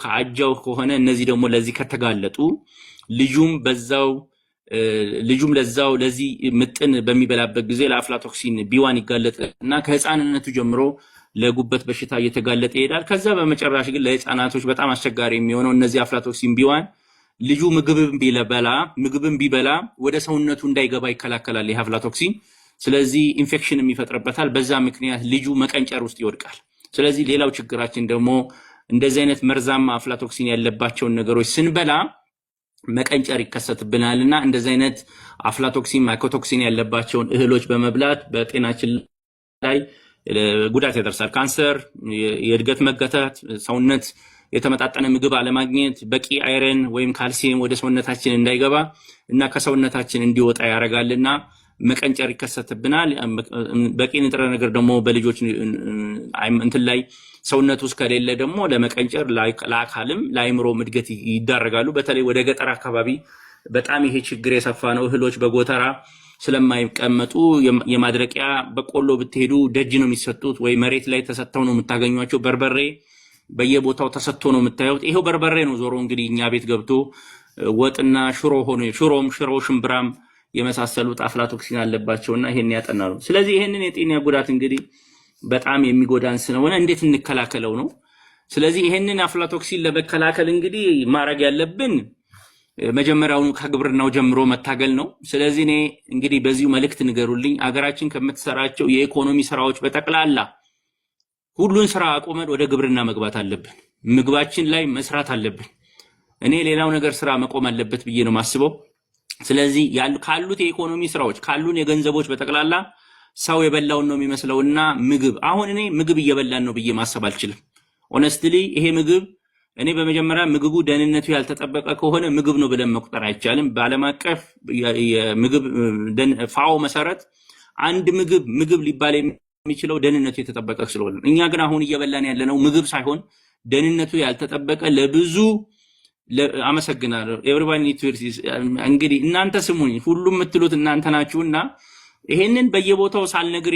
ከአጃው ከሆነ እነዚህ ደግሞ ለዚህ ከተጋለጡ ልጁም ለዛው ለዚህ ምጥን በሚበላበት ጊዜ ለአፍላቶክሲን ቢዋን ይጋለጥና ከህፃንነቱ ጀምሮ ለጉበት በሽታ እየተጋለጠ ይሄዳል። ከዛ በመጨረሻ ግን ለህፃናቶች በጣም አስቸጋሪ የሚሆነው እነዚህ አፍላቶክሲን ቢዋን ልጁ ምግብን ቢበላ ወደ ሰውነቱ እንዳይገባ ይከላከላል ይህ አፍላቶክሲን። ስለዚህ ኢንፌክሽን የሚፈጥርበታል። በዛ ምክንያት ልጁ መቀንጨር ውስጥ ይወድቃል። ስለዚህ ሌላው ችግራችን ደግሞ እንደዚህ አይነት መርዛማ አፍላቶክሲን ያለባቸውን ነገሮች ስንበላ መቀንጨር ይከሰትብናልና እንደዚህ አይነት አፍላቶክሲን ማይኮቶክሲን ያለባቸውን እህሎች በመብላት በጤናችን ላይ ጉዳት ያደርሳል። ካንሰር፣ የእድገት መገታት፣ ሰውነት የተመጣጠነ ምግብ አለማግኘት፣ በቂ አይረን ወይም ካልሲየም ወደ ሰውነታችን እንዳይገባ እና ከሰውነታችን እንዲወጣ ያደርጋልና መቀንጨር ይከሰትብናል። በቂ ንጥረ ነገር ደግሞ በልጆች እንትን ላይ ሰውነት ውስጥ ከሌለ ደግሞ ለመቀንጨር ለአካልም ለአይምሮም እድገት ይዳረጋሉ። በተለይ ወደ ገጠር አካባቢ በጣም ይሄ ችግር የሰፋ ነው። እህሎች በጎተራ ስለማይቀመጡ የማድረቂያ በቆሎ ብትሄዱ ደጅ ነው የሚሰጡት ወይ መሬት ላይ ተሰጥተው ነው የምታገኟቸው። በርበሬ በየቦታው ተሰጥቶ ነው የምታዩት። ይሄው በርበሬ ነው ዞሮ እንግዲህ እኛ ቤት ገብቶ ወጥና ሽሮ ሽምብራም የመሳሰሉት አፍላቶክሲን አለባቸውና ይሄን ያጠናሉ። ስለዚህ ይሄንን የጤና ጉዳት እንግዲህ በጣም የሚጎዳን ስለሆነ እንዴት እንከላከለው ነው። ስለዚህ ይሄንን አፍላቶክሲን ለመከላከል እንግዲህ ማድረግ ያለብን መጀመሪያውኑ ከግብርናው ጀምሮ መታገል ነው። ስለዚህ እኔ እንግዲህ በዚሁ መልእክት ንገሩልኝ። አገራችን ከምትሰራቸው የኢኮኖሚ ስራዎች በጠቅላላ ሁሉን ስራ አቆመን ወደ ግብርና መግባት አለብን። ምግባችን ላይ መስራት አለብን። እኔ ሌላው ነገር ስራ መቆም አለበት ብዬ ነው ማስበው። ስለዚህ ካሉት የኢኮኖሚ ስራዎች ካሉን የገንዘቦች በጠቅላላ ሰው የበላውን ነው የሚመስለውና አሁን እኔ ምግብ እየበላን ነው ብዬ ማሰብ አልችልም። ኦነስትሊ ይሄ ምግብ እኔ በመጀመሪያ ምግቡ ደህንነቱ ያልተጠበቀ ከሆነ ምግብ ነው ብለን መቁጠር አይቻልም። በዓለም አቀፍ የምግብ ፋኦ መሰረት አንድ ምግብ ሊባል የሚችለው ደህንነቱ የተጠበቀ ስለሆነ፣ እኛ ግን አሁን እየበላን ያለነው ምግብ ሳይሆን ደህንነቱ ያልተጠበቀ ለብዙ አመሰግናለሁ። ኤቨሪባዲ ኒድስ እንግዲህ እናንተ ስሙኝ፣ ሁሉም የምትሉት እናንተ ናችሁና ይሄንን በየቦታው ሳልነግር